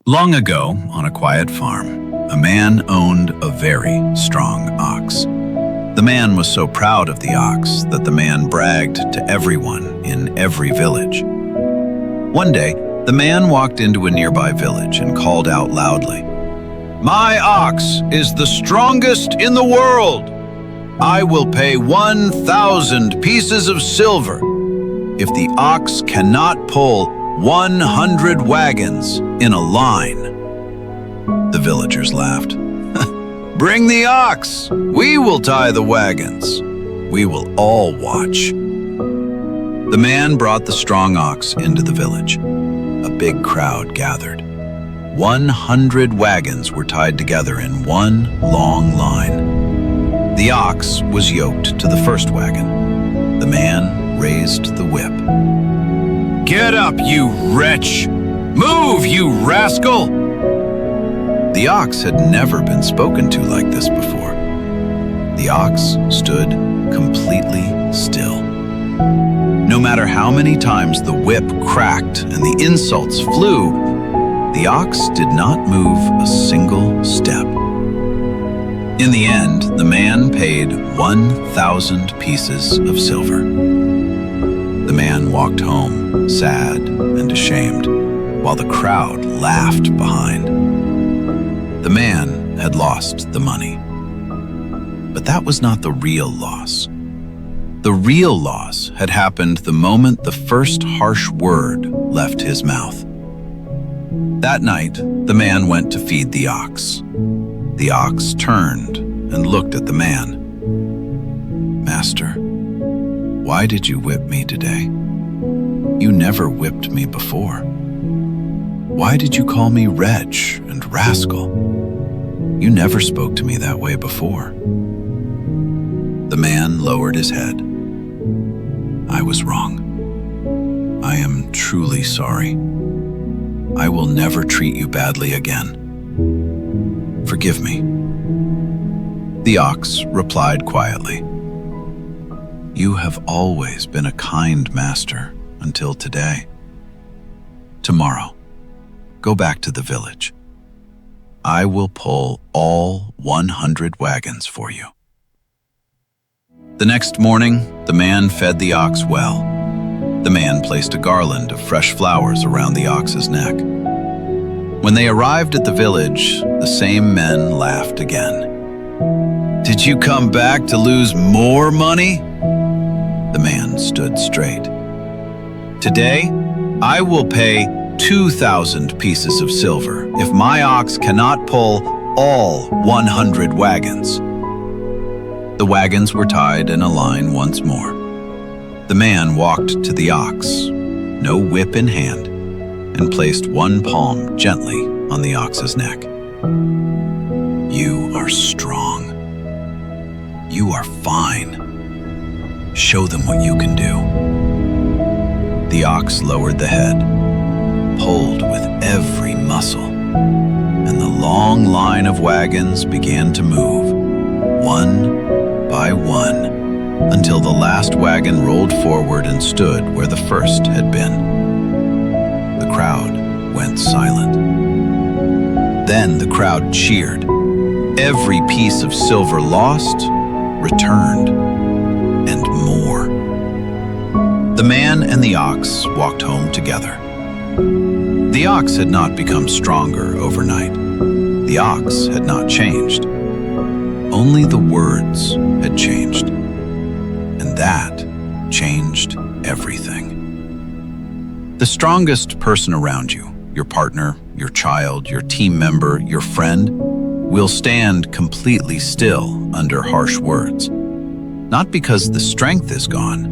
Long ago, on a quiet farm, a man owned a very strong ox. The man was so proud of the ox that the man bragged to everyone in every village. One day, the man walked into a nearby village and called out loudly, "My ox is the strongest in the world. I will pay 1,000 pieces of silver if the ox cannot pull 100 wagons in a line." The villagers laughed. "Bring the ox! We will tie the wagons. We will all watch." The man brought the strong ox into the village. A big crowd gathered. 100 wagons were tied together in one long line. The ox was yoked to the first wagon. The man raised the whip. "Get up, you wretch! Move, you rascal!" The ox had never been spoken to like this before. The ox stood completely still. No matter how many times the whip cracked and the insults flew, the ox did not move a single step. In the end, the man paid 1,000 pieces of silver. The man walked home, sad and ashamed, while the crowd laughed behind. The man had lost the money. But that was not the real loss. The real loss had happened the moment the first harsh word left his mouth. That night, the man went to feed the ox. The ox turned and looked at the man. "Master, why did you whip me today? You never whipped me before. Why did you call me wretch and rascal? You never spoke to me that way before." The man lowered his head. "I was wrong. I am truly sorry. I will never treat you badly again. Forgive me." The ox replied quietly, "You have always been a kind master until today. Tomorrow, go back to the village. I will pull all 100 wagons for you." The next morning, the man fed the ox well. The man placed a garland of fresh flowers around the ox's neck. When they arrived at the village, the same men laughed again. "Did you come back to lose more money?" The man stood straight. "Today, I will pay 2,000 pieces of silver if my ox cannot pull all 100 wagons." The wagons were tied in a line once more. The man walked to the ox, no whip in hand, and placed one palm gently on the ox's neck. "You are strong. You are fine. Show them what you can do." The ox lowered the head, pulled with every muscle, and the long line of wagons began to move, one by one, until the last wagon rolled forward and stood where the first had been. The crowd went silent. Then the crowd cheered. Every piece of silver lost returned, and more. The man and the ox walked home together. The ox had not become stronger overnight. The ox had not changed. Only the words had changed. And that changed everything. The strongest person around you, your partner, your child, your team member, your friend, will stand completely still under harsh words. Not because the strength is gone,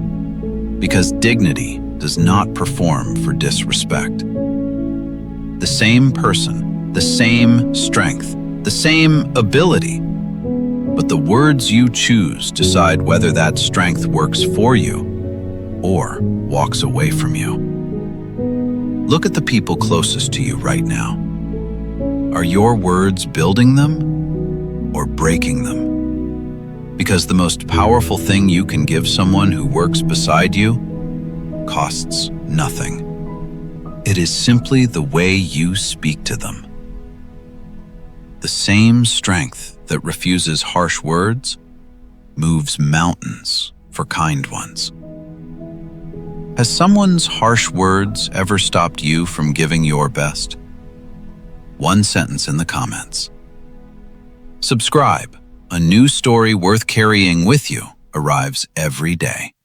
because dignity does not perform for disrespect. The same person, the same strength, the same ability, but the words you choose decide whether that strength works for you or walks away from you. Look at the people closest to you right now. Are your words building them or breaking them? Because the most powerful thing you can give someone who works beside you costs nothing. It is simply the way you speak to them. The same strength that refuses harsh words moves mountains for kind ones. Has someone's harsh words ever stopped you from giving your best? One sentence in the comments. Subscribe. A new story worth carrying with you arrives every day.